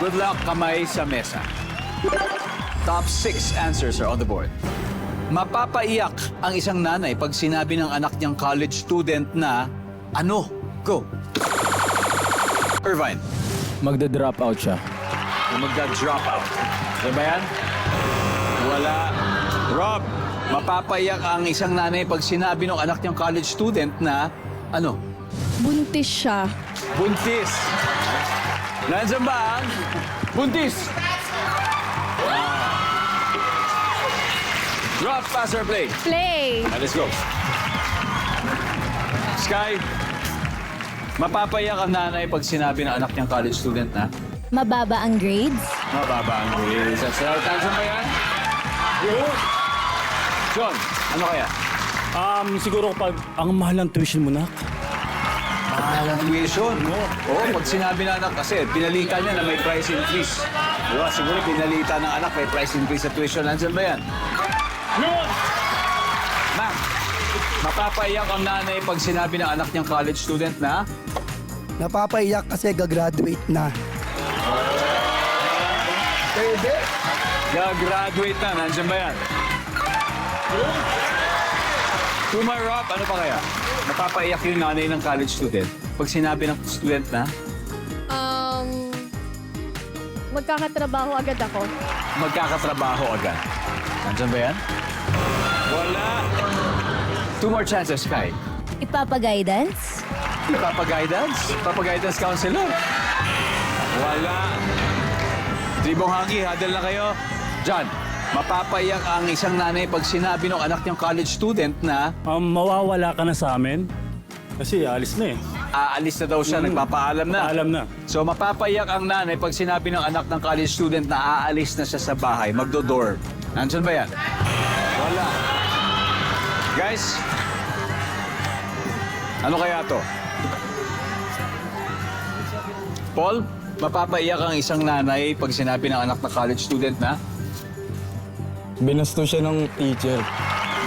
Good luck, kamay sa mesa. Top 6 answers are on the board. Mapapaiyak ang isang nanay pag sinabi ng anak niyang college student na, ano? Go. Irvine. Magda-drop out siya. Na magda-drop out. Ano ba yan? Wala. Rob, mapapaiyak ang isang nanay pag sinabi ng anak niyang college student na, ano? Buntis siya. Buntis. Nandiyan ba ang buntis? Rob, pass or play? Play. Let's go. Sky, mapapaiyak ang nanay pag sinabi ng anak niyang college student na, Mababa ang grades. mababa ang grades. That's right. Nandiyan ba yan? John, ano kaya? Siguro pag ang mahal ng tuition mo na. Mahal ang tuition. Oo, pag sinabi ng anak kasi, pinalita niya na may price increase. Diba? Siguro pinalita ng anak may price increase sa tuition. Nandiyan ba yan? Ma'am, mapapaiyak ang nanay pag sinabi ng anak niyang college student na, Napapaiyak kasi gagraduate na. pwede. Gagraduate na. Nandiyan ba yan? Kumar Rob, ano pa kaya? Napapaiyak yung nanay ng college student pag sinabi ng student na, Magkakatrabaho agad ako. magkakatrabaho agad. Nandiyan ba yan? Wala. 2 more chances, Kai. Ipapa-guidance? Ipapa-guidance? Ipapa-guidance counselor? Wala. Tribong Hangi, hadal na kayo. John, mapapaiyak ang isang nanay pag sinabi ng anak niyang college student na Mawawala ka na sa amin. Kasi alis na eh. aalis na daw siya, nagpapaalam na. Alam na. So mapapaiyak ang nanay pag sinabi ng anak ng college student na aalis na siya sa bahay, magdo-dorm. Nandiyan ba yan? Wala. Guys, ano kaya to? Paul, mapapaiyak ang isang nanay pag sinabi ng anak ng college student na Binasto siya ng teacher.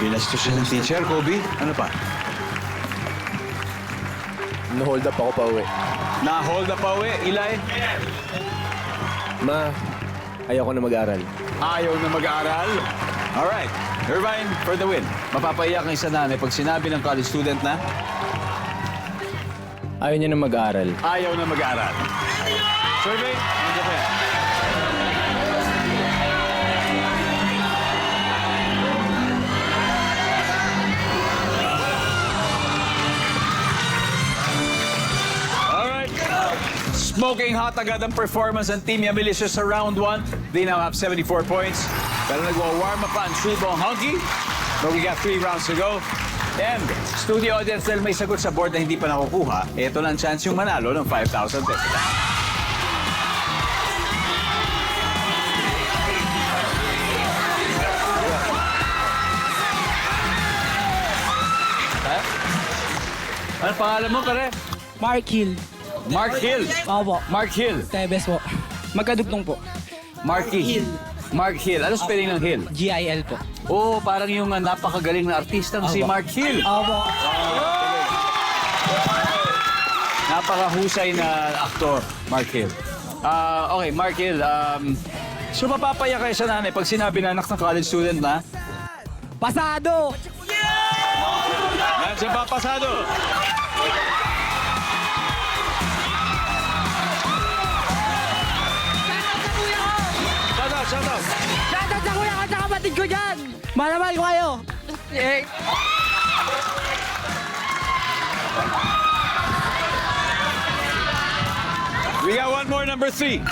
binastos siya ng teacher, Kobe. Ano pa? Na-hold up ako pa uwi. Na-hold na pa uwi, Eli. Ma, ayoko na mag-aral. Ayaw na mag-aaral. Alright, Irvine for the win. Mapapaiyak ang isang nanay pag sinabi ng college student na Ayaw niya na mag-aaral. ayaw na mag-aaral. Survey, nandiyan pa yan. Alright. Smoking hot agad ang performance ng Team Yamilisya sa round 1. They now have 74 points. Pero nagwa-warm up pa ang Tribong Hunky. But we got 3 rounds to go. And studio audience, dahil may sagot sa board na hindi pa nakukuha, ito na ang chance yung manalo ng 5,000 pesos. Ha? Ano pangalan mo, kare? Mark Hill. Mark Hill. Opo. Mark Hill. Tebes po. Magkadugtong po. Marky Hill. Mark Hill. Ano spelling ng Hill? GIL po. Oh, parang yung napakagaling na artistang si Mark Hill. Opo. Napakahusay na aktor, Mark Hill. Okay, Mark Hill. So mapapaya kayo sa nanay pag sinabi na anak ng college student na Pasado! nandiyan pa pasado. Shout out, shout out. Shoutout sa kuya ko sa kapatid ko dyan! Malamay ko kayo! Eh, We got one more, number 3.